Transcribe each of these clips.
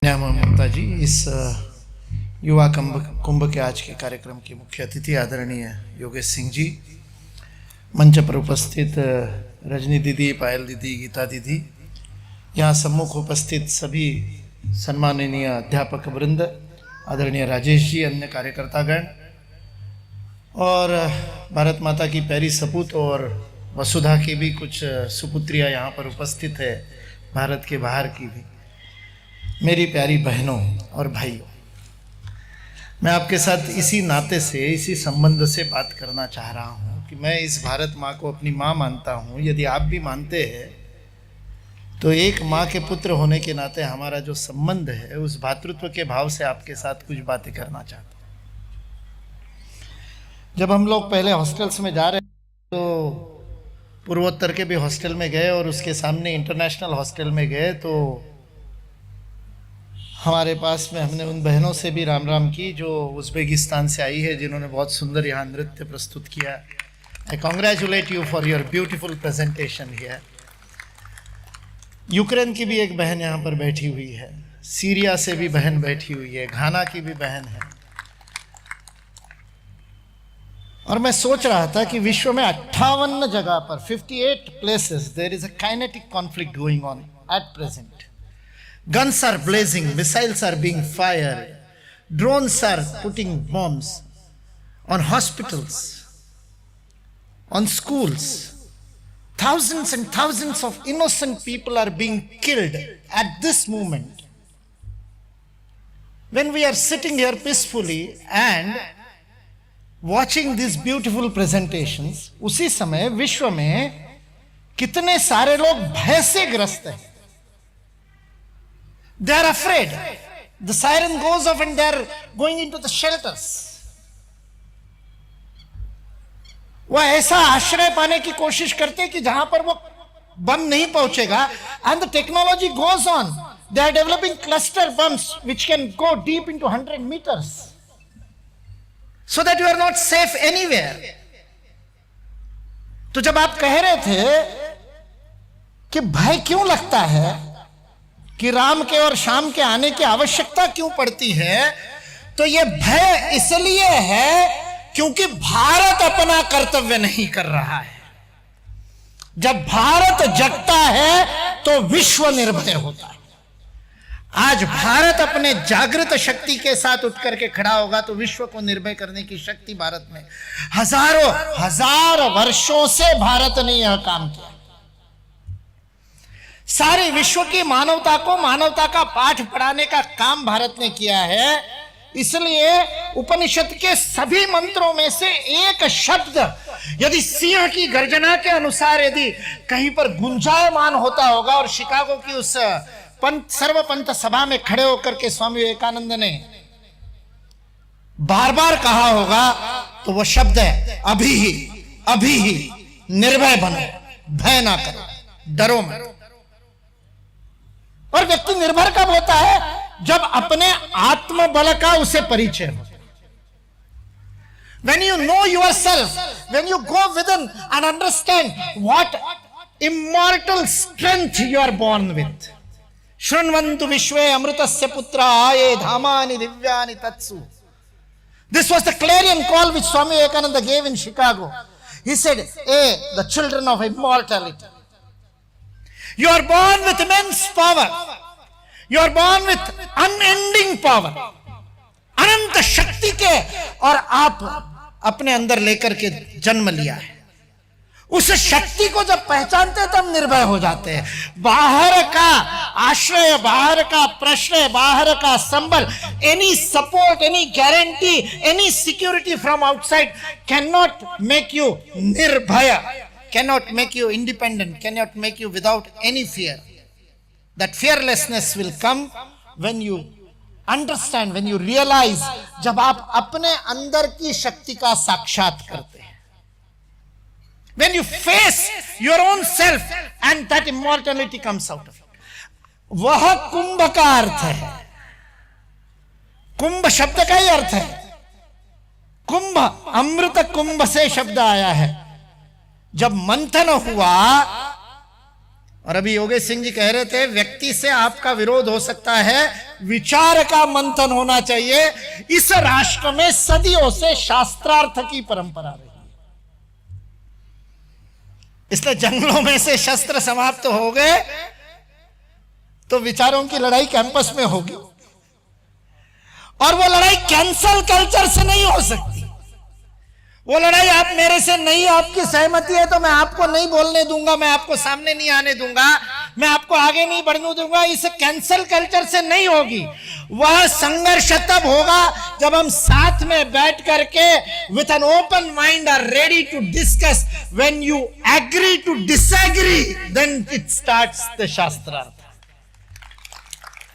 न्याम ममता जी, इस युवा कुंभ के आज के कार्यक्रम के मुख्य अतिथि आदरणीय योगेश सिंह जी, मंच पर उपस्थित रजनी दीदी, पायल दीदी, गीता दीदी, यहाँ सम्मुख उपस्थित सभी सम्माननीय अध्यापक वृंद, आदरणीय राजेश जी, अन्य कार्यकर्तागण और भारत माता की प्यारी सपूत और वसुधा की भी कुछ सुपुत्रियाँ यहाँ पर उपस्थित है, भारत के बाहर की भी, मेरी प्यारी बहनों और भाइयों, मैं आपके साथ इसी नाते से, इसी संबंध से बात करना चाह रहा हूँ कि मैं इस भारत माँ को अपनी माँ मानता हूँ। यदि आप भी मानते हैं तो एक माँ के पुत्र होने के नाते हमारा जो संबंध है, उस भातृत्व के भाव से आपके साथ कुछ बातें करना चाहता हूँ। जब हम लोग पहले हॉस्टल्स में जा रहे तो पूर्वोत्तर के भी हॉस्टल में गए और उसके सामने इंटरनेशनल हॉस्टल में गए तो हमारे पास में हमने उन बहनों से भी राम राम की जो उज़्बेकिस्तान से आई है, जिन्होंने बहुत सुंदर यहाँ नृत्य प्रस्तुत किया। I congratulate you for your beautiful presentation here. Ukraine की भी एक बहन यहाँ पर बैठी हुई है, सीरिया से भी बहन बैठी हुई है, घाना की भी बहन है। और मैं सोच रहा था कि विश्व में 58 जगह पर 58 places there is a kinetic conflict going on at present. Guns are blazing, missiles are being fired, drones are putting bombs on hospitals, on schools. Thousands and thousands of innocent people are being killed at this moment. When we are sitting here peacefully and watching these beautiful presentations, उसी समय विश्व में कितने सारे लोग भय से ग्रस्त हैं। They are afraid. The siren goes off and they are going into the shelters. वह ऐसा आश्रय पाने की कोशिश करते हैं कि जहां पर वो बम नहीं पहुंचेगा। And the technology goes on. They are developing cluster bombs which can go deep into 100 meters, so that you are not safe anywhere. तो जब आप कह रहे थे कि भय क्यों लगता है, कि राम के और शाम के आने की आवश्यकता क्यों पड़ती है, तो यह भय इसलिए है क्योंकि भारत अपना कर्तव्य नहीं कर रहा है। जब भारत जगता है तो विश्व निर्भय होता है। आज भारत अपने जागृत शक्ति के साथ उठ करके खड़ा होगा तो विश्व को निर्भय करने की शक्ति भारत में, हजारों हजार वर्षों से भारत ने यह काम किया। सारे विश्व की मानवता को मानवता का पाठ पढ़ाने का काम भारत ने किया है। इसलिए उपनिषद के सभी मंत्रों में से एक शब्द यदि सिंह की गर्जना के अनुसार यदि कहीं पर गुंजायमान होता होगा और शिकागो की उस सर्वपंथ सभा में खड़े होकर के स्वामी विवेकानंद ने बार बार कहा होगा, तो वो शब्द है अभी ही निर्भय बनो, भय ना करो, डरो मत। और व्यक्ति निर्भर कब होता है? जब अपने आत्मबल का उसे परिचय हो। When you know yourself, when you go within and understand what immortal strength you are born with. Shrinvantu vishwe amritasya putra aye dhamani divyani tatsu. This was the clarion call which Swami Vivekananda gave in Chicago. He said, the children of immortality. You are born with immense power. You are born with unending power. अनंत शक्ति के और आप अपने अंदर लेकर के जन्म लिया है। उस शक्ति को जब पहचानते हैं तब निर्भय हो जाते हैं। बाहर का आश्रय, बाहर का प्रश्रय, बाहर का संबल, any support, any guarantee, any security from outside cannot make you निर्भय, cannot make you independent, cannot make you without any fear. That fearlessness will come when you understand, when you realize, जब आप अपने अंदर की शक्ति का साक्षात करते हैं। When you face your own self and that immortality comes out of it. वह कुंभ का अर्थ है। कुंभ शब्द का ही अर्थ है। कुंभ, अमृत कुंभ से शब्द आया है। जब मंथन हुआ और अभी योगेश सिंह जी कह रहे थे, व्यक्ति से आपका विरोध हो सकता है, विचार का मंथन होना चाहिए। इस राष्ट्र में सदियों से शास्त्रार्थ की परंपरा रही, इसलिए जंगलों में से शस्त्र समाप्त हो गए तो विचारों की लड़ाई कैंपस में होगी, और वो लड़ाई कैंसल कल्चर से नहीं हो सकती। वो लड़ाई आप मेरे से नहीं, आपकी सहमति है तो मैं आपको नहीं बोलने दूंगा, मैं आपको सामने नहीं आने दूंगा, मैं आपको आगे नहीं बढ़ने दूंगा, इस कैंसल कल्चर से नहीं होगी। वह संघर्ष तब होगा जब हम साथ में बैठ करके with an open mind are ready to discuss. When you agree to disagree then it starts the shastrarth.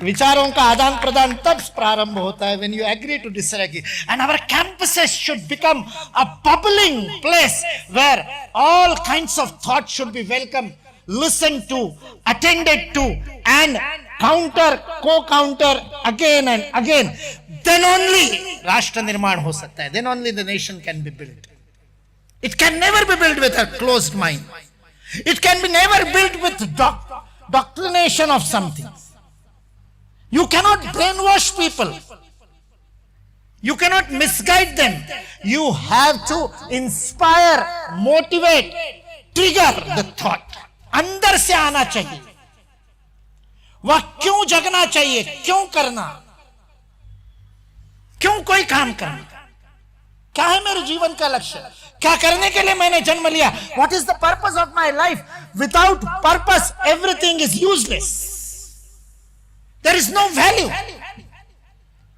विचारों का आदान प्रदान तब प्रारंभ होता है when you agree to disagree, and our campuses should become a bubbling place where all kinds of thought should be welcome, listened to, attended to, and co-counter again and again. Then only राष्ट्र निर्माण हो सकता है, then only the nation can be built. It can never be built with a closed mind. It can be never built with doctrination of something. You cannot brainwash people. You cannot misguide them. You have to inspire, motivate, trigger the thought. अंदर से आना चाहिए। वह क्यों जगना चाहिए, क्यों करना, क्यों कोई काम करना, क्या है मेरे जीवन का लक्ष्य, क्या करने के लिए मैंने जन्म लिया, What is the purpose of my life? Without purpose, everything is useless. There is no value.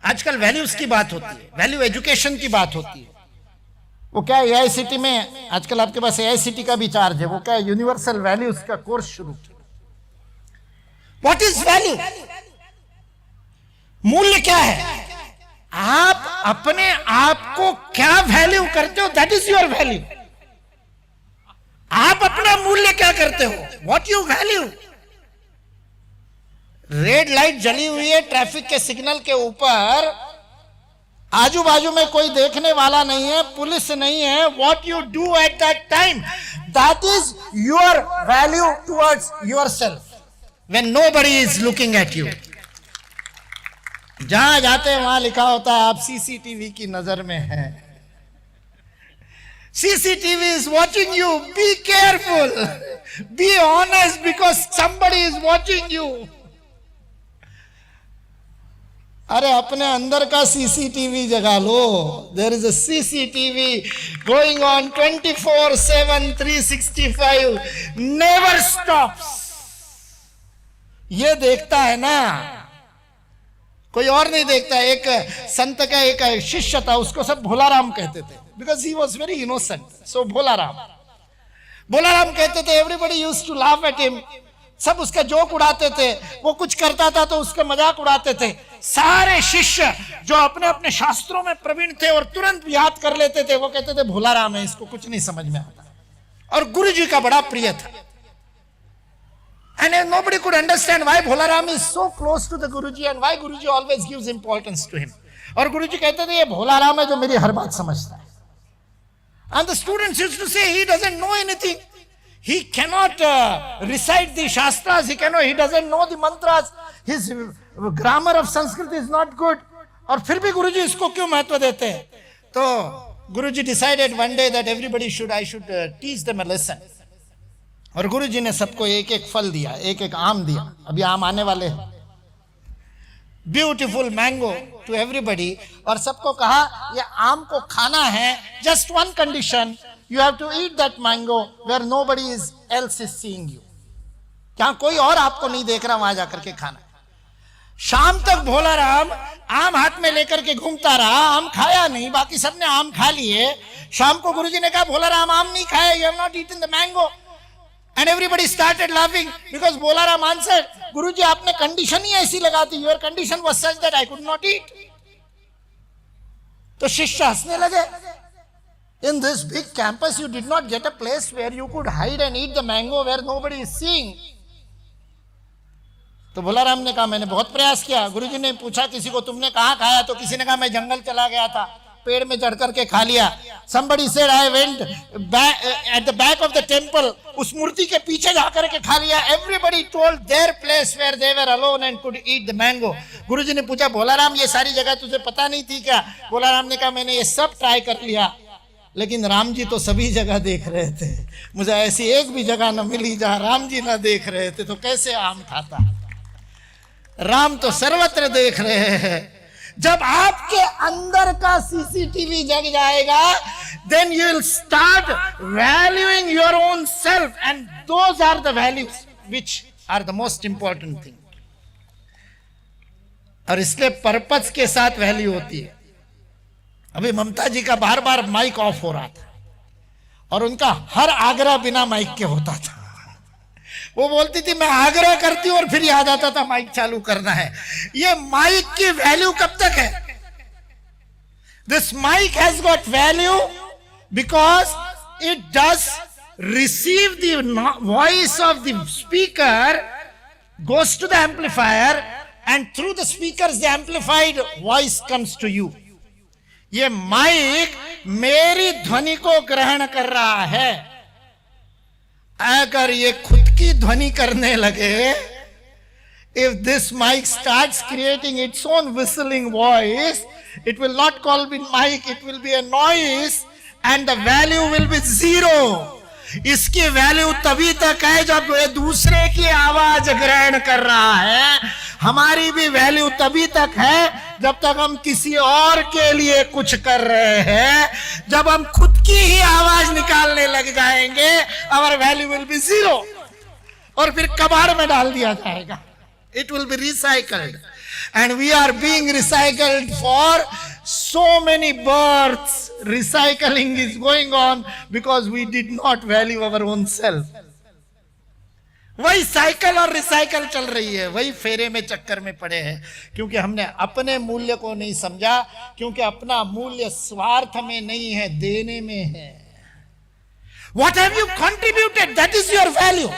आजकल वैल्यूज की बात होती है, वैल्यू एजुकेशन की बात होती है। वो क्या है, AICT में आजकल आपके पास AICT का भी चार्ज है, वो क्या है, यूनिवर्सल वैल्यूज का कोर्स शुरू किया। What is value? मूल्य क्या है? आप अपने आप को क्या वैल्यू करते हो, दैट इज योर वैल्यू। आप अपना मूल्य क्या करते हो, what you value. Red light जली हुई है, ट्रैफिक के सिग्नल के ऊपर, आजू बाजू में कोई देखने वाला नहीं है, पुलिस नहीं है, what you do at that time, that is your value towards yourself when nobody is looking at you. जहां जाते हैं वहां लिखा होता है आप CCTV की नजर में हैं। CCTV is watching you. Be careful. Be honest because somebody is watching you. अरे अपने अंदर का CCTV जगा लो। There is a CCTV going on 24/7, 365, never stops. ये देखता है ना, कोई और नहीं देखता। एक संत का एक शिष्य था, उसको सब भोलाराम कहते थे, because he was very innocent, so Bholaram कहते थे। Everybody used to laugh at him, सब उसका जोक उड़ाते थे। वो कुछ करता था तो उसका मजाक उड़ाते थे। सारे शिष्य जो अपने अपने शास्त्रों में प्रवीण थे और तुरंत याद कर लेते थे, वो कहते थे भोलाराम है, इसको कुछ नहीं समझ में आता। और गुरु जी का बड़ा प्रिय था। And nobody could understand why Bhola is so close to the Guruji and why Guruji always gives importance to him. और गुरुजी कहते थे ये भोला राम है जो मेरी हर बात समझता है। And the students used to say he doesn't know anything. He cannot recite the shastras. He doesn't know the mantras. His grammar of Sanskrit is not good. और फिर भी गुरुजी इसको क्यों महत्व देते हैं? तो गुरुजी decided one day that I should teach them a lesson. और गुरुजी ने सबको एक एक फल दिया, एक एक आम दिया। अभी आम आने वाले हैं। Beautiful mango to everybody. और सबको कहा ये आम को खाना है, just one condition, you have to eat that mango where nobody else is seeing you. क्या कोई और आपको नहीं देख रहा, वहां जाकर के खाना है। शाम तक भोला राम आम हाथ में लेकर के घूमता रहा, आम खाया नहीं, बाकी सबने आम खा लिए। शाम को गुरुजी ने कहा भोला राम आम नहीं खाया, you have not eaten the mango. And everybody started laughing because Bolaram answered, Guruji, आपने कंडीशन ही ऐसी लगा दी, your condition was such that I could not eat. तो शिष्य हंसने लगे। In this big campus, you did not get a place where you could hide and eat the mango where nobody is seeing. तो बोलाराम ने कहा मैंने बहुत प्रयास किया। गुरुजी ने पूछा किसी को तुमने कहाँ खाया, तो किसी ने कहा मैं जंगल चला गया था, पेड़ में चढ़ करके खा लिया. Somebody said I went back, at the back of the temple, उस मूर्ति के पीछे जा करके खा लिया. Everybody told their place where they were alone and could eat the mango. गुरुजी ने पूछा, भोलाराम ये सारी जगह तुझे पता नहीं थी क्या? भोलाराम ने कहा मैंने ये सब ट्राई कर लिया, लेकिन राम जी तो सभी जगह देख रहे थे. मुझे ऐसी एक भी जगह न मिली जहां राम जी ना देख रहे थे, तो कैसे आम खाता? राम तो सर्वत्र देख रहे हैं. जब आपके अंदर का सीसीटीवी जग जाएगा, then you will start valuing your own self, and those are the values which are the most important thing. और इसलिए पर्पस के साथ वैल्यू होती है. अभी ममता जी का बार बार माइक ऑफ हो रहा था और उनका हर आग्रह बिना माइक के होता था. वो बोलती थी मैं आग्रह करती हूं और फिर याद आता था माइक चालू करना है. ये माइक की वैल्यू कब तक है? This mic has got value because it does receive the voice of the speaker, goes to the amplifier, and through the speaker the amplified voice comes to you. ये mic मेरी ध्वनि को ग्रहण कर रहा है. अगर ये खुद की ध्वनि करने लगे, if this mic starts creating its own whistling voice, it will not call be mic, it will be a noise, and the value will be zero. इसकी वैल्यू तभी तक है जब ये दूसरे की आवाज ग्रहण कर रहा है. हमारी भी वैल्यू तभी तक है जब तक हम किसी और के लिए कुछ कर रहे हैं. जब हम खुद की ही आवाज निकालने लग जाएंगे, our value will be zero, और फिर कबाड़ में डाल दिया जाएगा. It will be recycled, and we are being recycled for so many births. Recycling is going on because we did not value our own self. वही साइकिल और recycle चल रही है, वही फेरे में चक्कर में पड़े हैं, क्योंकि हमने अपने मूल्य को नहीं समझा, क्योंकि अपना मूल्य स्वार्थ में नहीं है, देने में है. What have you contributed? That is your value.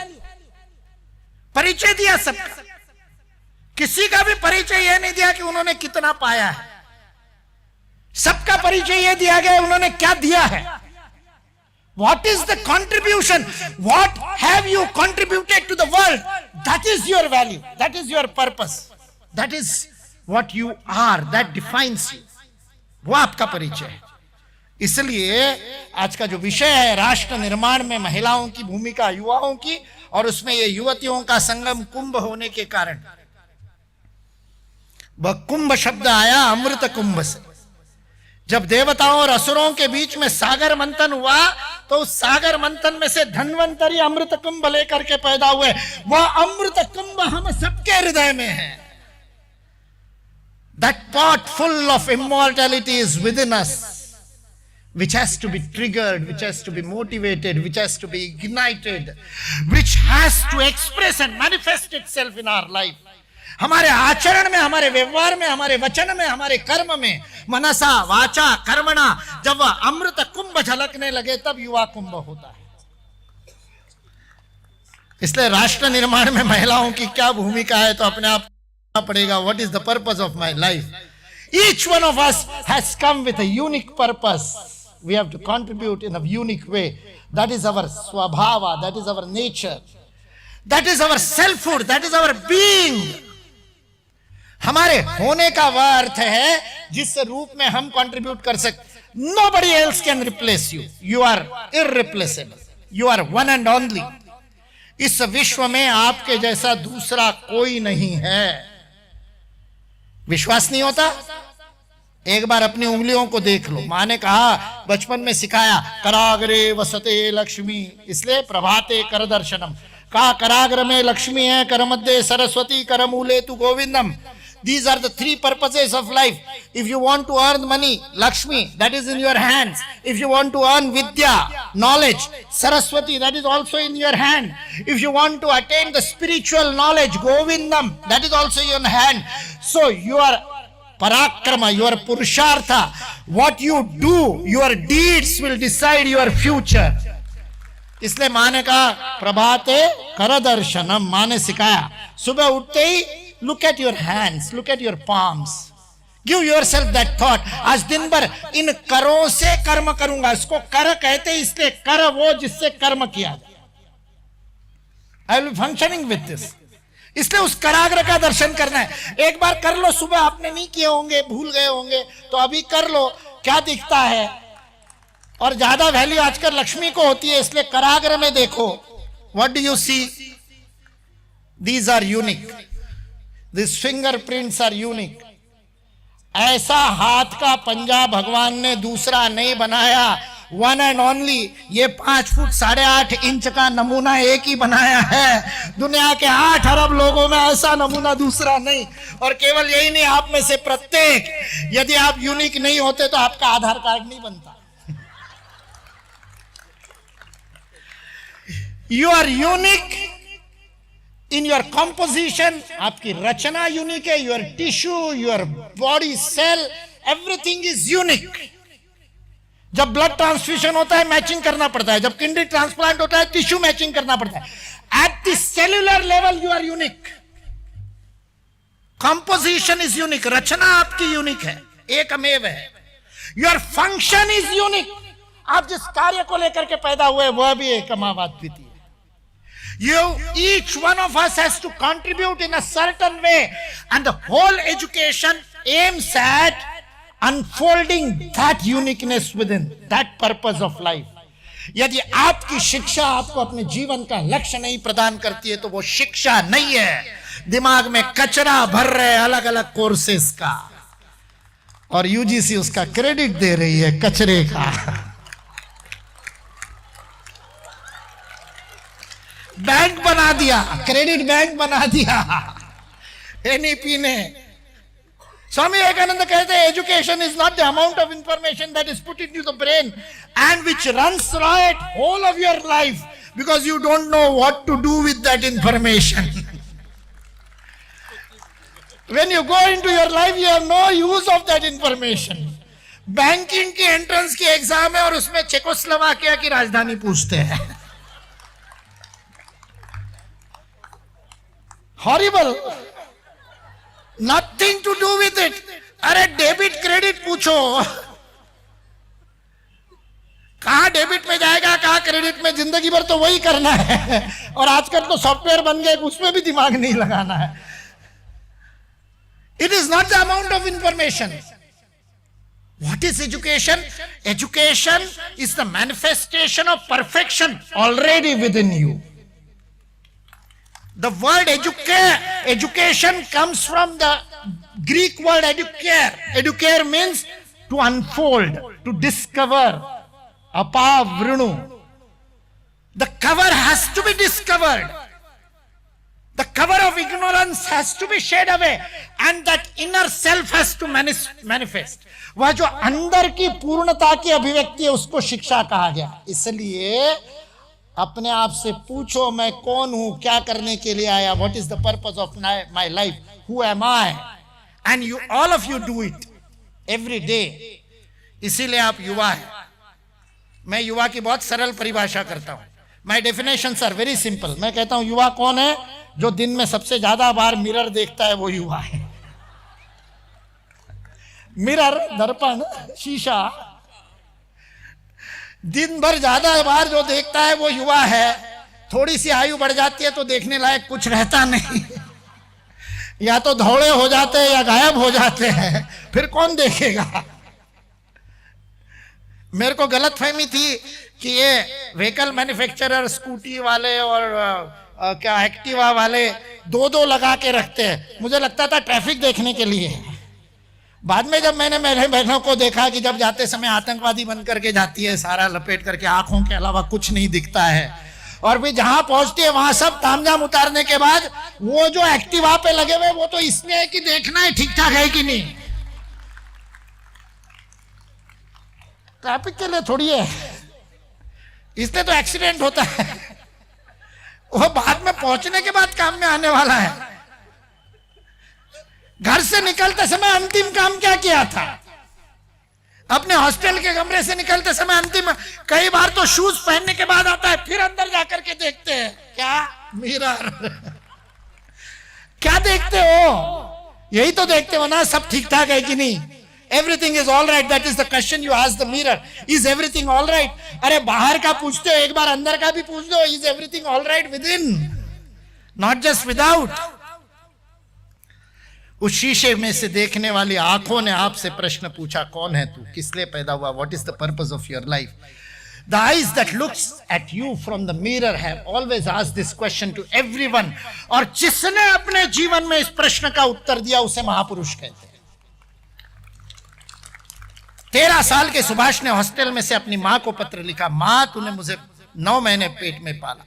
परिचय दिया सबका, किसी का भी परिचय यह नहीं दिया कि उन्होंने कितना पाया है. सबका परिचय यह दिया गया उन्होंने क्या दिया है. What is the contribution? What have you contributed to the world? That is your value. That is your purpose. That is what you are. That defines you. वो आपका परिचय है. इसलिए आज का जो विषय है राष्ट्र निर्माण में महिलाओं की भूमिका, युवाओं की, और उसमें ये युवतियों का संगम कुंभ होने के कारण वह कुंभ शब्द आया अमृत कुंभ से. जब देवताओं और असुरों के बीच में सागर मंथन हुआ, तो उस सागर मंथन में से धन्वंतरी अमृत कुंभ लेकर के पैदा हुए. वह अमृत कुंभ हम सबके हृदय में है. That pot full of immortality is within us, which has to be triggered, which has to be motivated, which has to be ignited, which has to express and manifest itself in our life. हमारे आचरण में, हमारे व्यवहार में, हमारे वचन में, हमारे कर्म में, मनसा वाचा कर्मणा, जब वह अमृत कुंभ झलकने लगे तब युवा कुंभ होता है. इसलिए राष्ट्र निर्माण में महिलाओं की क्या भूमिका है तो अपने आप पड़ेगा. What is the purpose of my life? Each one of us has come with a unique purpose. We have to contribute in a unique way. That is our स्वभाव, that is our nature, that is our selfhood, that is our being. हमारे होने का वह अर्थ है जिस रूप में हम कंट्रीब्यूट कर सकते. Nobody else can replace you. You are irreplaceable. You are one and only. इस विश्व में आपके जैसा दूसरा कोई नहीं है. विश्वास नहीं होता? एक बार अपनी उंगलियों को देख लो. माँ ने कहा, बचपन में सिखाया, कराग्रे वसते लक्ष्मी, इसलिए प्रभाते कर दर्शनम. कहा कराग्र में लक्ष्मी है, कर मध्य सरस्वती, कर मूले तु गोविंदम. These are the three purposes of life. If you want to earn money, Lakshmi, that is in your hands. If you want to earn Vidya, knowledge, Saraswati, that is also in your hand. If you want to attain the spiritual knowledge, Govindam, that is also in your hand. So your Parakrama, your Purushartha, what you do, your deeds will decide your future. इसलिए माँ ने कहा प्रभाते कर दर्शनम. माँ ने सिखाया सुबह उठते ही look at your hands, look at your palms. Give your self that thought, आज दिन भर इन करों से कर्म करूंगा। इसको कर कहते इसलिए कर वो जिससे कर्म किया जाए। I will functioning with this, इसलिए उस कराग्र का दर्शन करना है। एक बार कर लो, सुबह आपने नहीं किए होंगे, भूल गए होंगे, तो अभी कर लो, क्या दिखता है। और ज्यादा वैल्यू आजकल लक्ष्मी को होती है, इसलिए कराग्र में देखो, what do you see, these are unique, this fingerprints are unique. ऐसा हाथ का पंजा भगवान ने दूसरा नहीं बनाया, वन एंड ओनली। ये 5 फुट 8.5 इंच का नमूना एक ही बनाया है। दुनिया के 8 अरब लोगों में ऐसा नमूना दूसरा नहीं। और केवल यही नहीं, आप में से प्रत्येक, यदि आप यूनिक नहीं होते तो आपका आधार कार्ड नहीं बनता। You are unique in your composition, आपकी रचना यूनिक है, your tissue, your body cell, everything is unique. जब ब्लड ट्रांसफ्यूजन होता है मैचिंग करना पड़ता है, जब किडनी ट्रांसप्लांट होता है टिश्यू मैचिंग करना पड़ता है। At the cellular level you are unique, composition is unique, रचना आपकी यूनिक है, एकमेव है। योर फंक्शन इज यूनिक, आप जिस कार्य को लेकर के पैदा हुए वह भी एकमाद्वितीय। You, each one of us has to contribute in a certain way, and the whole education aims at unfolding that uniqueness within, that purpose of life. यदि आपकी शिक्षा आपको अपने जीवन का लक्ष्य नहीं प्रदान करती है तो वो शिक्षा नहीं है। दिमाग में कचरा भर रहे अलग अलग कोर्सेस का, और यूजीसी उसका क्रेडिट दे रही है कचरे का। बैंक बना दिया, क्रेडिट बैंक बना दिया एनईपी ने। स्वामी विवेकानंद कहते हैं education is not the amount of information that is put into the brain and which runs right whole of your life because you don't know what to do with that information. When you go into your life you have no use of that information. Banking की entrance की exam है और उसमें Czechoslovakia की राजधानी पूछते हैं। Horrible, nothing to do with it. अरे डेबिट क्रेडिट पूछो, कहां डेबिट में जाएगा कहां क्रेडिट में, जिंदगी भर तो वही करना है। और आजकल तो सॉफ्टवेयर बन गए, उसमें भी दिमाग नहीं लगाना है। It is not the amount of information. What is education? Education is the manifestation of perfection already within you. The word education comes from the Greek word educare. Educare means to unfold, to discover. Apavrunu. The cover has to be discovered. The cover of ignorance has to be shed away, and that inner self has to manifest. वह जो अंदर की पूर्णता की अभिव्यक्ति है उसको शिक्षा कहा गया। इसलिए अपने आप से पूछो मैं कौन हूं, क्या करने के लिए आया, what is the purpose of my life, who am I, and you all of you do it every day. इसीलिए आप युवा है। मैं युवा की बहुत सरल परिभाषा करता हूं। माई डेफिनेशंस आर वेरी सिंपल। मैं कहता हूं युवा कौन है? जो दिन में सबसे ज्यादा बार मिरर देखता है वो युवा है। मिरर, दर्पण, शीशा, दिन भर ज्यादा बार जो देखता है वो युवा है। थोड़ी सी आयु बढ़ जाती है तो देखने लायक कुछ रहता नहीं। या तो धौड़े हो जाते हैं या गायब हो जाते हैं, फिर कौन देखेगा। मेरे को गलतफहमी थी कि ये व्हीकल मैन्युफैक्चरर स्कूटी वाले और क्या एक्टिवा वाले दो दो लगा के रखते हैं। मुझे लगता था ट्रैफिक देखने के लिए। बाद में जब मैंने मेरे बहनों को देखा कि जब जाते समय आतंकवादी बन करके जाती है, सारा लपेट करके, आंखों के अलावा कुछ नहीं दिखता है, और भी जहां पहुंचती है वहां सब तामझाम उतारने के बाद वो जो एक्टिवा पे लगे हुए वो तो इसलिए है कि देखना है ठीक ठाक है कि नहीं। ट्रैफिक के लिए थोड़ी है, इसलिए तो एक्सीडेंट होता है। वो बाद में पहुंचने के बाद काम में आने वाला है। घर से निकलते समय अंतिम काम क्या किया था? अपने हॉस्टल के कमरे से निकलते समय अंतिम, कई बार तो शूज पहनने के बाद आता है, फिर अंदर जाकर के देखते हैं क्या मिरर। क्या देखते हो? यही तो देखते हो ना, सब ठीक ठाक है कि नहीं? Everything is all right, that is the question you ask the mirror, is everything all right? अरे बाहर का पूछते हो, एक बार अंदर का भी पूछ दो, is everything all right with in, not just without. उस शीशे में से देखने वाली आंखों ने आपसे प्रश्न पूछा, कौन है तू, किस लिए पैदा हुआ, what is the purpose of your life? The eyes that looks at you from the mirror have always asked this question to everyone. और जिसने अपने जीवन में इस प्रश्न का उत्तर दिया उसे महापुरुष कहते हैं। 13 साल के सुभाष ने हॉस्टल में से अपनी मां को पत्र लिखा, मां तूने मुझे 9 महीने पेट में पाला,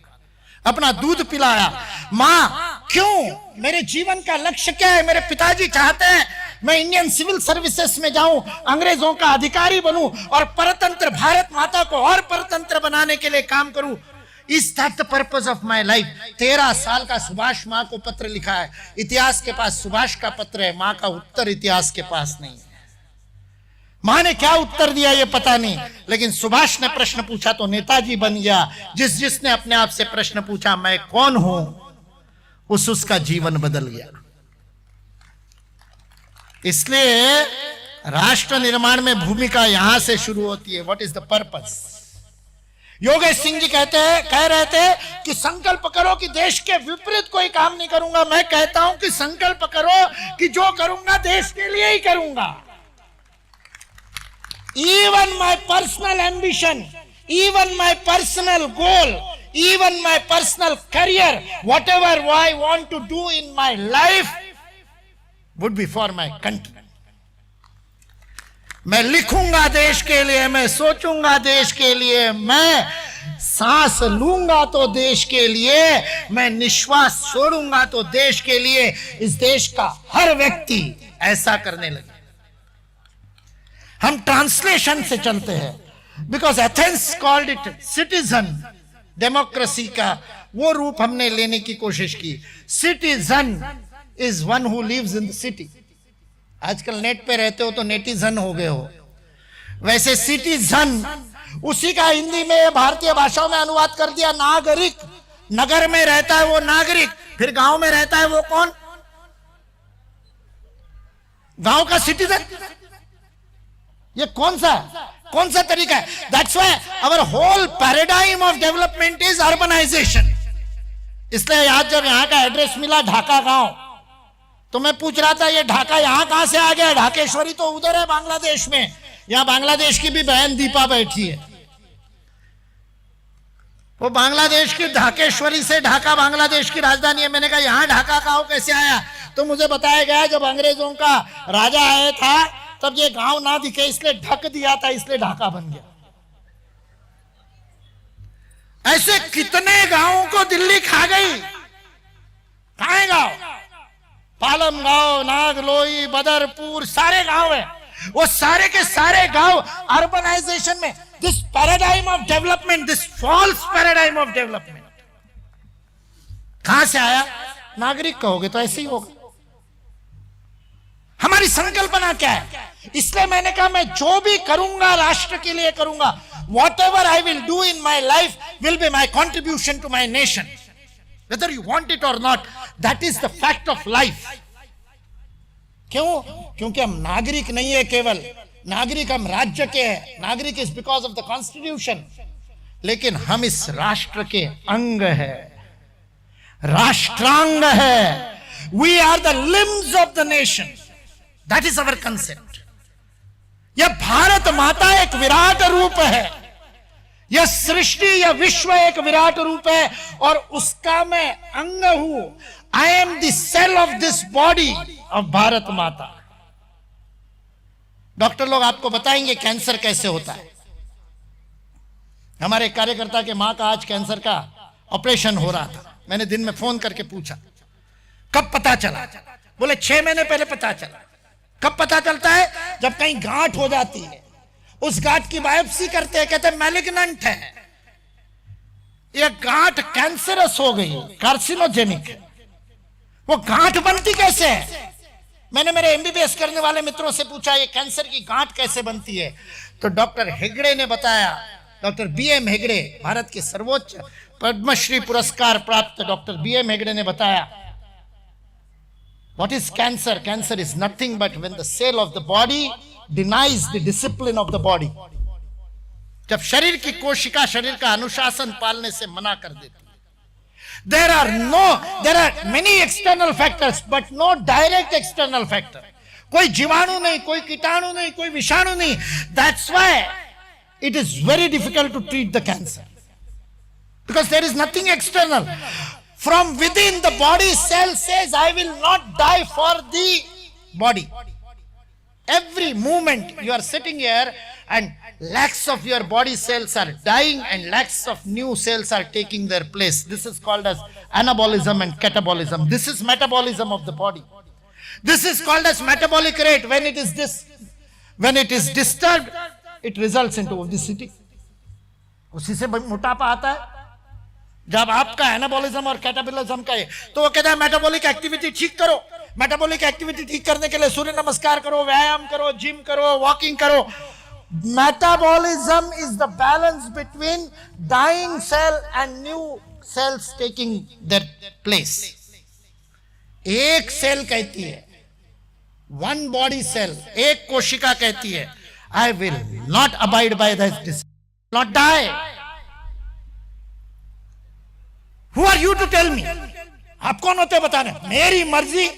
अपना दूध पिलाया, मां क्यों, मेरे जीवन का लक्ष्य क्या है? मेरे पिताजी चाहते हैं मैं इंडियन सिविल सर्विसेज में जाऊं, अंग्रेजों का अधिकारी बनूं और परतंत्र भारत माता को और परतंत्र बनाने के लिए काम करूं। Is that the purpose of my life? 13 साल का सुभाष मां को पत्र लिखा है। इतिहास के पास सुभाष का पत्र है, मां का उत्तर इतिहास के पास नहीं है। मां ने क्या उत्तर दिया ये पता नहीं, लेकिन सुभाष ने प्रश्न पूछा तो नेताजी बन गया। जिसने अपने आप से प्रश्न पूछा मैं कौन हूं, उसका जीवन बदल गया। इसलिए राष्ट्र निर्माण में भूमिका यहां से शुरू होती है। What is the purpose? Yogesh Singh ji कह रहे थे कि संकल्प करो कि देश के विपरीत कोई काम नहीं करूंगा। मैं कहता हूं कि संकल्प करो कि जो करूंगा देश के लिए ही करूंगा। Even my personal ambition, even my personal goal, even my personal career, whatever I want to do in my life would be for my country. मैं लिखूंगा देश के लिए, मैं सोचूंगा देश के लिए, मैं सांस लूंगा तो देश के लिए, मैं निश्वास छोड़ूंगा तो देश के लिए। इस देश का हर व्यक्ति ऐसा करने लगे। हम ट्रांसलेशन से चलते हैं, because Athens called it citizen democracy का वो रूप हमने लेने की कोशिश की। Citizen is one who lives in the city. आजकल नेट पे रहते हो तो नेटिजन हो गए हो, वैसे सिटीजन उसी का हिंदी में भारतीय भाषाओं में अनुवाद कर दिया नागरिक। नगर में रहता है वो नागरिक, फिर गांव में रहता है वो कौन? गांव का सिटीजन। ये कौन सा तरीका है? That's why our whole paradigm of development is urbanization. इसलिए आज जब यहां का एड्रेस मिला ढाका गांव, तो मैं पूछ रहा था ये ढाका यहां कहां से आ गया? ढाकेश्वरी तो उधर है बांग्लादेश में। यहां बांग्लादेश की भी बहन दीपा बैठी है, वो बांग्लादेश की ढाकेश्वरी से, ढाका बांग्लादेश की राजधानी है। मैंने कहा यहां ढाका गांव कैसे आया? तो मुझे बताया गया जब अंग्रेजों का राजा आया था तब ये गांव ना दिखे इसलिए ढक दिया था, इसलिए ढाका बन गया। ऐसे कितने गांवों को दिल्ली खा गई। कहां है गांव? पालम गांव, नागलोई, बदरपुर, सारे गांव है। वो सारे के सारे गांव अर्बनाइजेशन में, this paradigm of development, this false paradigm of development कहां से आया? नागरिक कहोगे तो ऐसे ही होगा। हमारी संकल्पना क्या है? इसलिए मैंने कहा मैं जो भी करूंगा राष्ट्र के लिए करूंगा। Whatever I will do in my life will be my contribution to my nation, whether you want it or not. That is the fact of life. क्यों? क्योंकि हम नागरिक नहीं है केवल, नागरिक हम राज्य के हैं। नागरिक is because of the constitution, लेकिन हम इस राष्ट्र के अंग है, राष्ट्रांग है। We are the limbs of the nation. That is our concept. यह भारत माता एक विराट रूप है, यह सृष्टि, यह विश्व एक विराट रूप है और उसका मैं अंग हूं। I am the cell of this body of Bharat माता। डॉक्टर लोग आपको बताएंगे कैंसर कैसे होता है। हमारे कार्यकर्ता के मां का आज कैंसर का ऑपरेशन हो रहा था। मैंने दिन में फोन करके पूछा कब पता चला? बोले 6 महीने पहले पता चला। कब पता चलता है? जब कहीं गांठ हो जाती है, उस गांठ की बायोप्सी करते हैं, कहते हैं मैलिग्नेंट है, यह गांठ कैंसरस हो गई, कार्सिनोजेनिक है। वो गांठ बनती कैसे है? मैंने मेरे एमबीबीएस करने वाले मित्रों से पूछा ये कैंसर की गांठ कैसे बनती है, तो डॉक्टर हेगड़े ने बताया, डॉक्टर बीएम हेगड़े, भारत के सर्वोच्च पद्मश्री पुरस्कार प्राप्त डॉक्टर बीएम हेगड़े ने बताया What is cancer? Cancer is nothing but when the cell of the body denies the discipline of the body. जब शरीर की कोशिका शरीर का अनुशासन पालने से मना कर देती है. There are many external factors, but no direct external factor. कोई जीवाणु नहीं, कोई कीटाणु नहीं, कोई विषाणु नहीं. That's why it is very difficult to treat the cancer. Because there is nothing external. From within, the body cell says, I will not die for the body. Every moment you are sitting here and lakhs of your body cells are dying and lakhs of new cells are taking their place. This is called as anabolism and catabolism. This is metabolism of the body. This is called as metabolic rate. When it is disturbed, it results into obesity. उसी से मोटापा आता है. जब आपका anabolism और catabolism का है तो वो कहता है मेटाबॉलिक एक्टिविटी ठीक करो. मेटाबॉलिक एक्टिविटी ठीक करने के लिए सूर्य नमस्कार करो, व्यायाम करो, जिम करो, वॉकिंग करो. Metabolism is the balance between dying cell and new cells taking their place. एक सेल कहती है, one body cell, एक कोशिका कहती है, I will not abide by this discipline, not die. Who are you to tell me? आप कौन होते बताने? मेरी मर्जी.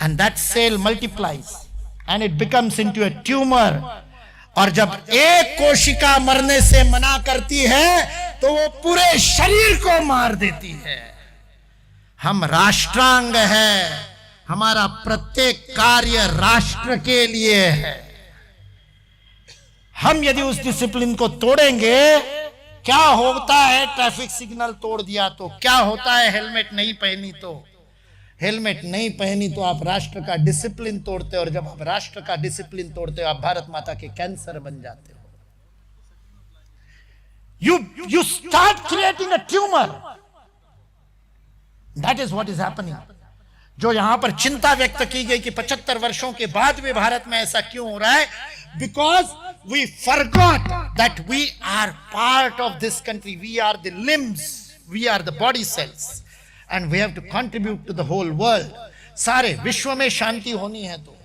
And that cell multiplies and it becomes into a tumor. और जब एक कोशिका मरने से मना करती है तो वो पूरे शरीर को मार देती है. हम राष्ट्रांग है, हमारा प्रत्येक कार्य राष्ट्र के लिए है. हम यदि उस डिसिप्लिन को तोड़ेंगे, क्या होता है ट्रैफिक सिग्नल तोड़ दिया तो, क्या होता है हेलमेट नहीं पहनी तो. हेलमेट नहीं पहनी तो आप राष्ट्र का डिसिप्लिन तोड़ते हो, और जब आप राष्ट्र का डिसिप्लिन तोड़ते हो आप भारत माता के कैंसर बन जाते हो. You start creating a tumor. That is what is happening. जो यहां पर चिंता व्यक्त की गई कि 75 वर्षों के बाद भी भारत में ऐसा क्यों हो रहा है, because we forgot that we are part of this country. We are the limbs, we are the body cells, and we have to contribute to the whole world. सारे विश्व में शांति होनी है तो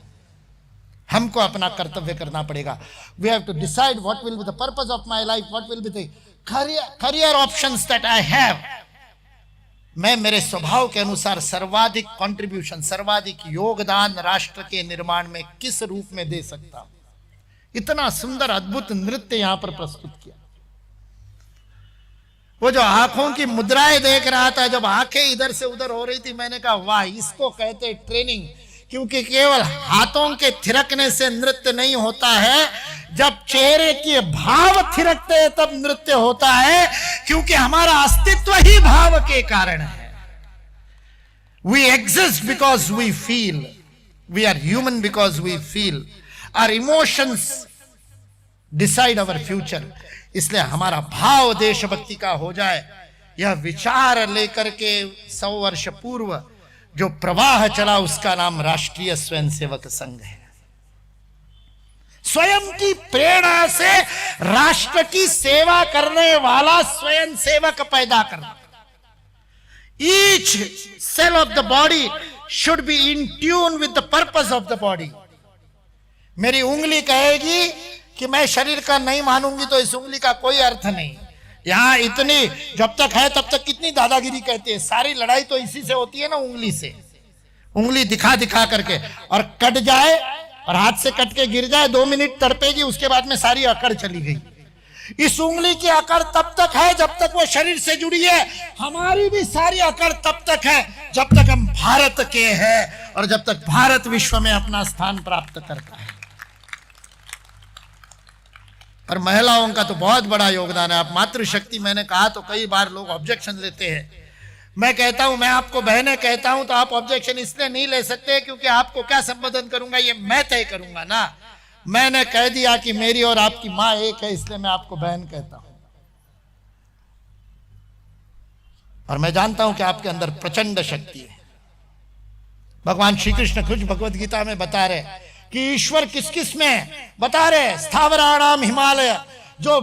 हमको अपना कर्तव्य करना पड़ेगा. We have to decide what will be the purpose of my life, what will be the career options that I have. मैं मेरे स्वभाव के अनुसार सर्वाधिक कंट्रीब्यूशन, सर्वाधिक योगदान राष्ट्र के निर्माण में किस रूप में दे सकता हूं. इतना सुंदर अद्भुत नृत्य यहां पर प्रस्तुत किया. वो जो आंखों की मुद्राएं देख रहा था, जब आंखें इधर से उधर हो रही थी, मैंने कहा वाह, इसको कहते ट्रेनिंग. क्योंकि केवल हाथों के थिरकने से नृत्य नहीं होता है, जब चेहरे के भाव थिरकते हैं तब नृत्य होता है. क्योंकि हमारा अस्तित्व ही भाव के कारण है. We exist because we feel. We are human because we feel. Our emotions decide our future. इसलिए हमारा भाव देशभक्ति का हो जाए. यह विचार लेकर के 100 वर्ष पूर्व जो प्रवाह चला, उसका नाम राष्ट्रीय स्वयंसेवक संघ है. स्वयं की प्रेरणा से राष्ट्र की सेवा करने वाला स्वयंसेवक पैदा करना. Each cell of the body should be in tune with the purpose of the body. मेरी उंगली कहेगी कि मैं शरीर का नहीं मानूंगी तो इस उंगली का कोई अर्थ नहीं. यहां इतनी जब तक है तब तक कितनी दादागिरी कहते हैं. सारी लड़ाई तो इसी से होती है ना, उंगली से. उंगली दिखा दिखा करके, और कट जाए और हाथ से कट के गिर जाए, 2 मिनट तड़पेगी, उसके बाद में सारी अकड़ चली गई. इस उंगली की अकड़ तब तक है जब तक वो शरीर से जुड़ी है. हमारी भी सारी अकड़ तब तक है जब तक हम भारत के हैं, और जब तक भारत विश्व में अपना स्थान प्राप्त करता है. और महिलाओं का तो बहुत बड़ा योगदान है. आप मातृशक्ति, मैंने कहा तो कई बार लोग ऑब्जेक्शन लेते हैं. मैं कहता हूं, मैं आपको बहनें कहता हूं तो आप ऑब्जेक्शन इसलिए नहीं ले सकते क्योंकि आपको क्या संबोधन करूंगा ये मैं तय करूंगा ना. मैंने कह दिया कि मेरी और आपकी मां एक है, इसलिए मैं आपको बहन कहता हूं. और मैं जानता हूं कि आपके अंदर प्रचंड शक्ति है. भगवान श्री कृष्ण खुद भगवद गीता में बता रहे कि ईश्वर किस किस में बता रहे. स्थावराणाम हिमालय, जो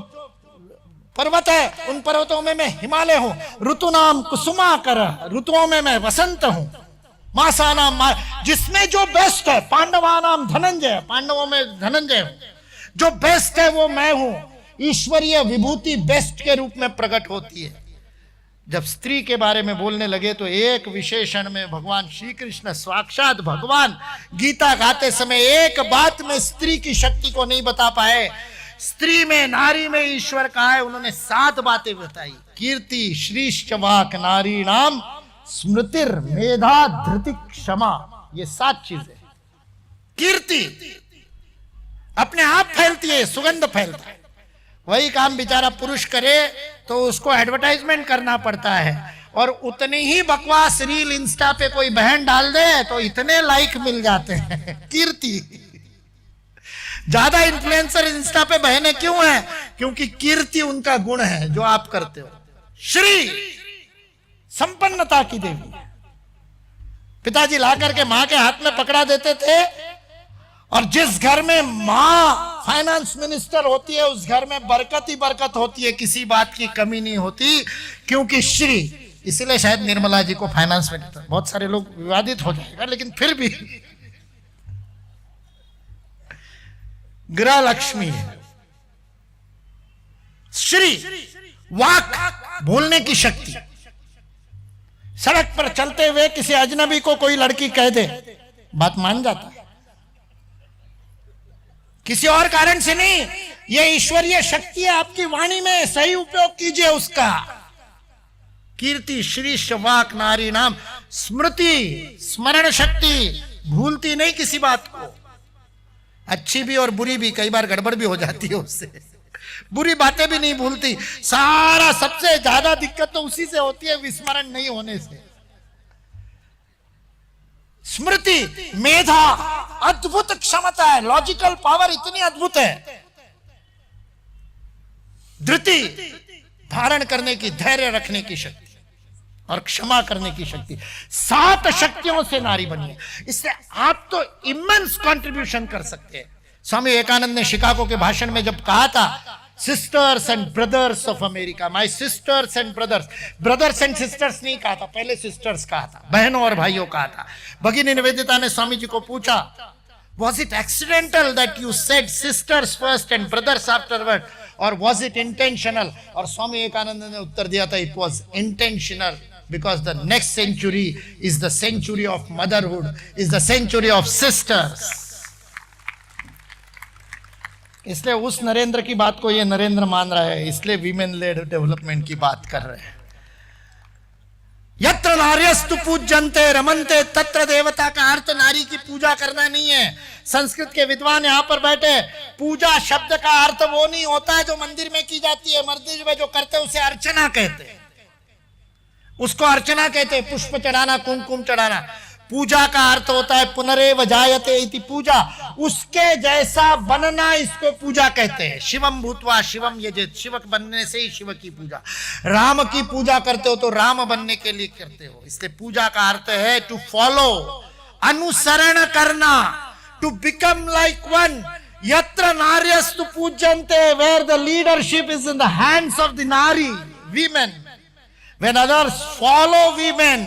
पर्वत है उन पर्वतों में मैं हिमालय हूं. ऋतु नाम कुसुमाकर, ऋतुओं में मैं वसंत हूं. मासानाम जिसमें जो बेस्ट है, पांडवानाम धनंजय, पांडवों में धनंजय हूं, जो बेस्ट है वो मैं हूं। ईश्वरीय विभूति बेस्ट के रूप में प्रकट होती है। जब स्त्री के बारे में बोलने लगे तो एक विशेषण में भगवान श्री कृष्ण साक्षात भगवान गीता गाते समय एक बात में स्त्री की शक्ति को नहीं बता पाए। स्त्री में, नारी में ईश्वर कहा है, उन्होंने 7 बातें बताई। कीर्ति, श्रीश्च वाक, नारी नाम स्मृतिर, मेधा, धृति, क्षमा, ये 7 चीजें। कीर्ति अपने आप फैलती है, सुगंध फैलता है। वही काम बेचारा पुरुष करे तो उसको एडवर्टाइजमेंट करना पड़ता है, और उतनी ही बकवास रील इंस्टा पे कोई बहन डाल दे तो इतने लाइक मिल जाते हैं। कीर्ति, ज्यादा इन्फ्लुएंसर इंस्टा पे बहनें क्यों हैं? क्योंकि कीर्ति उनका गुण है जो आप करते हो। श्री संपन्नता की देवी। पिताजी ला करके मां के हाथ में पकड़ा देते थे, और जिस घर में मां फाइनेंस मिनिस्टर होती है उस घर में बरकत ही बरकत होती है, किसी बात की कमी नहीं होती, क्योंकि श्री। इसलिए शायद निर्मला जी को फाइनेंस मिनिस्टर, बहुत सारे लोग विवादित हो जाएगा लेकिन फिर भी गृह लक्ष्मी है। श्री वाक, बोलने की शक्ति। सड़क पर चलते हुए किसी अजनबी को कोई लड़की कह दे, बात मान जाता है, किसी और कारण से नहीं। यह ईश्वरीय शक्ति है आपकी वाणी में, सही उपयोग कीजिए उसका। कीर्ति, श्री, वाक, नारी नाम स्मृति, स्मरण शक्ति, भूलती नहीं किसी बात को, अच्छी भी और बुरी भी। कई बार गड़बड़ भी हो जाती है उससे, बुरी बातें भी नहीं भूलती। सारा सबसे ज्यादा दिक्कत तो उसी से होती है, विस्मरण नहीं होने से। स्मृति, मेधा, अद्भुत क्षमता है, लॉजिकल पावर इतनी अद्भुत है। धृति, धारण करने की, धैर्य रखने की शक्ति, और क्षमा करने की शक्ति। 7 शक्तियों से नारी बनी है। इससे आप तो इमेंस कंट्रीब्यूशन कर सकते हैं। स्वामी विवेकानंद ने शिकागो के भाषण में जब कहा था, sisters and brothers of America, my sister's and brothers, brothers and sisters नहीं कहा था, पहले सिस्टर्स कहा था, बहनों और भाइयों कहा था। भगिनी निवेदिता ने स्वामी जी को पूछा, was it accidental that you said sisters first and brothers afterward, or was it intentional? और स्वामी विवेकानंद ने उत्तर दिया था, it was intentional, because the next century is the century of motherhood, is the century of sisters. इसलिए उस नरेंद्र की बात को ये नरेंद्र मान रहा है, इसलिए वीमेन लेड डेवलपमेंट की बात कर रहे हैं। यत्र नार्यस्तु पूज्यन्ते रमन्ते तत्र देवता का अर्थ नारी की पूजा करना नहीं है। संस्कृत के विद्वान यहां पर बैठे, पूजा शब्द का अर्थ वो नहीं होता है जो मंदिर में की जाती है। मंदिर में जो करते हैं उसे अर्चना कहते हैं, उसको अर्चना कहते हैं, पुष्प चढ़ाना, कुमकुम चढ़ाना। पूजा का अर्थ होता है पुनरेव जायते इति पूजा, उसके जैसा बनना, इसको पूजा कहते हैं। शिवम भूत्वा शिवम यजेत, शिव बनने से ही शिव की पूजा। राम की पूजा करते हो तो राम बनने के लिए करते हो, इसलिए पूजा का अर्थ है टू फॉलो, अनुसरण करना, टू बिकम लाइक वन। यत्र नार्यस्तु पूज्यन्ते, where the leadership is in the hands of the नारी, women. When others follow women,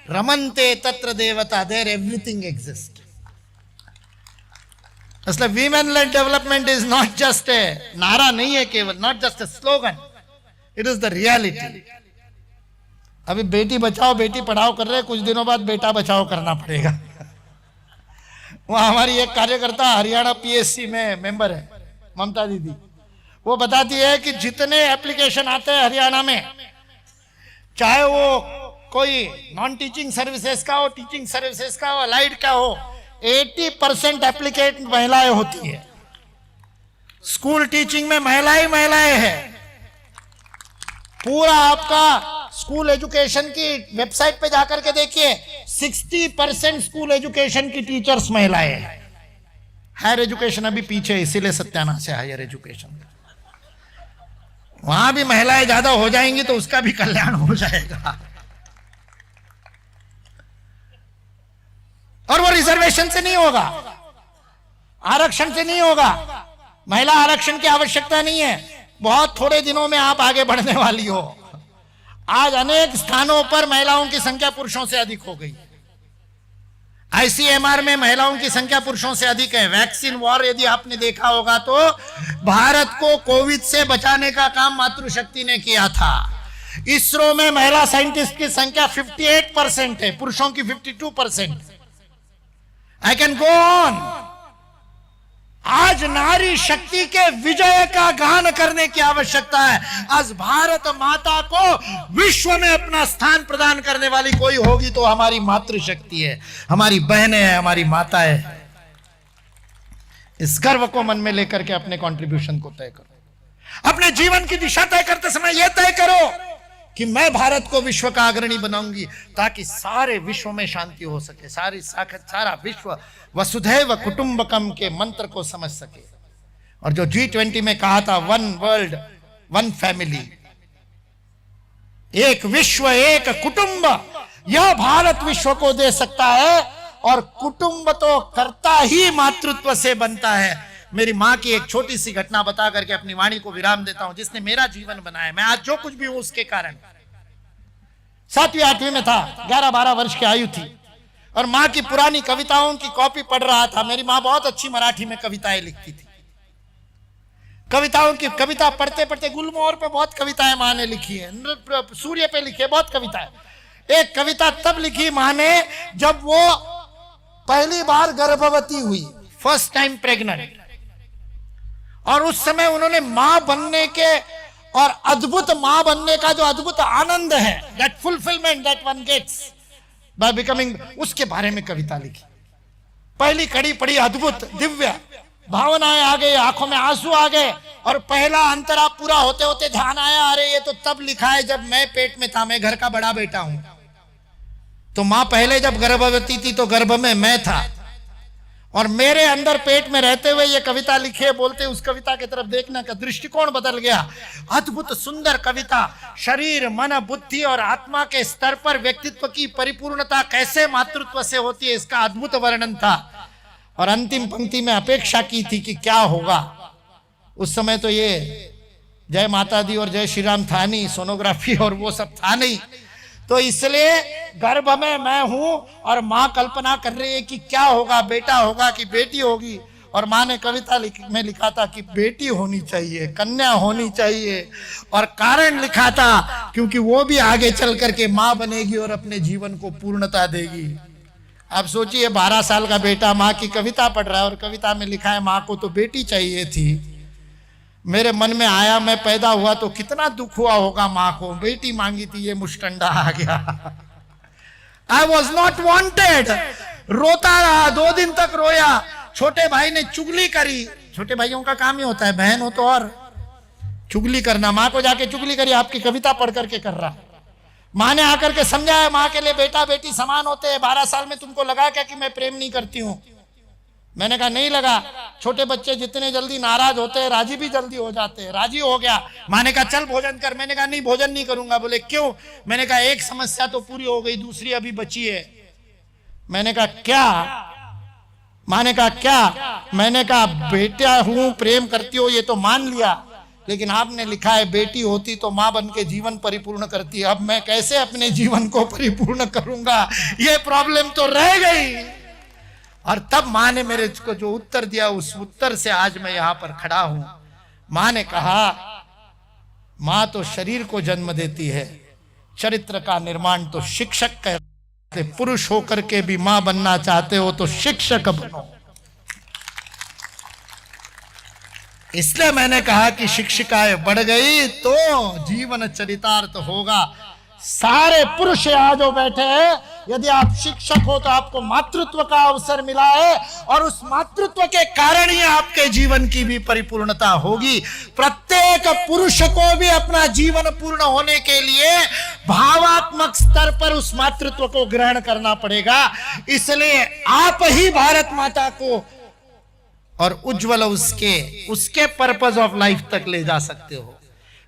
ramante tatra devata, there everything exists. इसलिए women led development is not just a नारा नहीं है केवल, not just a slogan, it is the reality. अभी बेटी बचाओ बेटी पढ़ाओ कर रहे हैं, कुछ दिनों बाद बेटा बचाओ करना पड़ेगा। वहां हमारी एक कार्यकर्ता हरियाणा पीएससी में मेंबर है, ममता दीदी, वो बताती है कि जितने एप्लीकेशन आते हैं हरियाणा में, चाहे वो कोई नॉन टीचिंग सर्विसेज का हो, टीचिंग सर्विसेज का हो, अलाइड का हो, 80% एप्लीकेंट महिलाएं होती है। स्कूल टीचिंग में महिलाएं हैं। पूरा आपका स्कूल एजुकेशन की वेबसाइट पे जाकर के देखिए, 60% स्कूल एजुकेशन की टीचर्स महिलाएं हैं। हायर एजुकेशन अभी पीछे, इसीलिए सत्यानाश है हायर एजुकेशन। वहां भी महिलाएं ज्यादा हो जाएंगी तो उसका भी कल्याण हो जाएगा। और वो रिजर्वेशन से नहीं होगा, आरक्षण से नहीं होगा। महिला आरक्षण की आवश्यकता नहीं है, बहुत थोड़े दिनों में आप आगे बढ़ने वाली हो। आज अनेक स्थानों पर महिलाओं की संख्या पुरुषों से अधिक हो गई। आईसीएमआर में महिलाओं की संख्या पुरुषों से अधिक है। वैक्सीन वॉर यदि आपने देखा होगा तो भारत को कोविड से बचाने का काम मातृशक्ति ने किया था। इसरो में महिला साइंटिस्ट की संख्या 58% है, पुरुषों की 52%। I can go on. आज नारी शक्ति के विजय का गान करने की आवश्यकता है। आज भारत माता को विश्व में अपना स्थान प्रदान करने वाली कोई होगी तो हमारी मातृशक्ति है, हमारी बहनें हैं, हमारी माताएं हैं। इस गर्व को मन में लेकर के अपने कंट्रीब्यूशन को तय करो। अपने जीवन की दिशा तय करते समय यह तय करो कि मैं भारत को विश्व का अग्रणी बनाऊंगी, ताकि सारे विश्व में शांति हो सके, सारा विश्व वसुधैव कुटुंबकम के मंत्र को समझ सके। और जो G20 में कहा था, वन वर्ल्ड वन फैमिली, एक विश्व एक कुटुंब, यह भारत विश्व को दे सकता है। और कुटुंब तो करता ही मातृत्व से बनता है। मेरी मां की एक छोटी सी घटना बता करके अपनी वाणी को विराम देता हूं, जिसने मेरा जीवन बनाया। मैं आज जो कुछ भी हूं उसके कारण। 7वीं 8वीं में था, 11-12 वर्ष की आयु थी, और मां की पुरानी कविताओं की कॉपी पढ़ रहा था। मेरी मां बहुत अच्छी मराठी में कविताएं लिखती थी। कविता पढ़ते पढ़ते गुलमोहर पे बहुत कविताएं मां ने लिखी है, सूर्य पे लिखी है बहुत कविताएं। एक कविता तब लिखी मां ने जब वो पहली बार गर्भवती हुई, फर्स्ट टाइम प्रेग्नेंट। और उस समय उन्होंने मां बनने के और अद्भुत मां बनने का जो अद्भुत आनंद है, that fulfillment that one gets by becoming, उसके बारे में कविता लिखी। पहली कड़ी पड़ी, अद्भुत दिव्य भावनाएं आ गई, आंखों में आंसू आ गए। और पहला अंतरा पूरा होते होते ध्यान आया, अरे ये तो तब लिखा है जब मैं पेट में था, मैं घर का बड़ा बेटा हूं। तो मां पहले जब गर्भवती थी तो गर्भ में मैं था, और मेरे अंदर पेट में रहते हुए ये कविता लिखे, बोलते उस कविता की तरफ देखने का दृष्टिकोण बदल गया। अद्भुत सुंदर कविता, शरीर मन बुद्धि और आत्मा के स्तर पर व्यक्तित्व की परिपूर्णता कैसे मातृत्व से होती है, इसका अद्भुत वर्णन था। और अंतिम पंक्ति में अपेक्षा की थी कि क्या होगा। उस समय तो ये जय माता दी और जय श्री राम था नहीं, सोनोग्राफी और वो सब था नहीं। तो इसलिए गर्भ में मैं हूं और मां कल्पना कर रही है कि क्या होगा, बेटा होगा कि बेटी होगी। और मां ने कविता में लिखा था कि बेटी होनी चाहिए, कन्या होनी चाहिए। और कारण लिखा था क्योंकि वो भी आगे चल करके मां बनेगी और अपने जीवन को पूर्णता देगी। आप सोचिए, 12 साल का बेटा मां की कविता पढ़ रहा है, और कविता में लिखा है मां को तो बेटी चाहिए थी। मेरे मन में आया, मैं पैदा हुआ तो कितना दुख हुआ होगा मां को, बेटी मांगी थी, ये मुष्टंडा आ गया। I was not wanted. रोता रहा, 2 दिन तक रोया। छोटे भाई ने चुगली करी, छोटे भाइयों का काम ही होता है, बहन हो तो और चुगली करना। मां को जाके चुगली करी, आपकी कविता पढ़ करके कर रहा। मां ने आकर के समझाया, मां के लिए बेटा बेटी समान होते हैं। 12 साल में तुमको लगा क्या कि मैं प्रेम नहीं करती हूं? मैंने कहा नहीं लगा। छोटे बच्चे जितने जल्दी नाराज होते हैं, राजी भी जल्दी हो जाते हैं। राजी हो गया। मां ने कहा चल भोजन कर। मैंने कहा नहीं, भोजन नहीं करूंगा। बोले क्यों? मैंने कहा एक समस्या तो पूरी हो गई, दूसरी अभी बची है। मैंने कहा क्या? मां ने कहा क्या? मैंने कहा बेटा हूं, प्रेम करती हो ये तो मान लिया, लेकिन आपने लिखा है बेटी होती तो मां बन के जीवन परिपूर्ण करती। अब मैं कैसे अपने जीवन को परिपूर्ण करूंगा, ये प्रॉब्लम तो रह गई। और तब मां ने मेरे को जो उत्तर दिया, उस उत्तर से आज मैं यहां पर खड़ा हूं। मां ने कहा, मां तो शरीर को जन्म देती है, चरित्र का निर्माण तो शिक्षक करते। पुरुष होकर के भी मां बनना चाहते हो तो शिक्षक बनो। इसलिए मैंने कहा कि शिक्षिकाएं बढ़ गई तो जीवन चरितार्थ होगा। सारे पुरुष यहाँ जो बैठे हैं, यदि आप शिक्षक हो तो आपको मातृत्व का अवसर मिला है, और उस मातृत्व के कारण ही आपके जीवन की भी परिपूर्णता होगी। प्रत्येक पुरुष को भी अपना जीवन पूर्ण होने के लिए भावात्मक स्तर पर उस मातृत्व को ग्रहण करना पड़ेगा। इसलिए आप ही भारत माता को और उज्जवल उसके पर्पस ऑफ लाइफ तक ले जा सकते हो।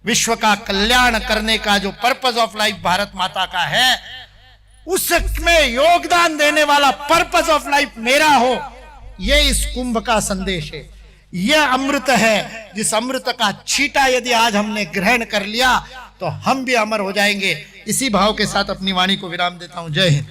विश्व का कल्याण करने का जो पर्पस ऑफ लाइफ भारत माता का है, उसमें योगदान देने वाला पर्पस ऑफ लाइफ मेरा हो, यह इस कुंभ का संदेश है। यह अमृत है, जिस अमृत का छींटा यदि आज हमने ग्रहण कर लिया तो हम भी अमर हो जाएंगे। इसी भाव के साथ अपनी वाणी को विराम देता हूं। जय हिंद।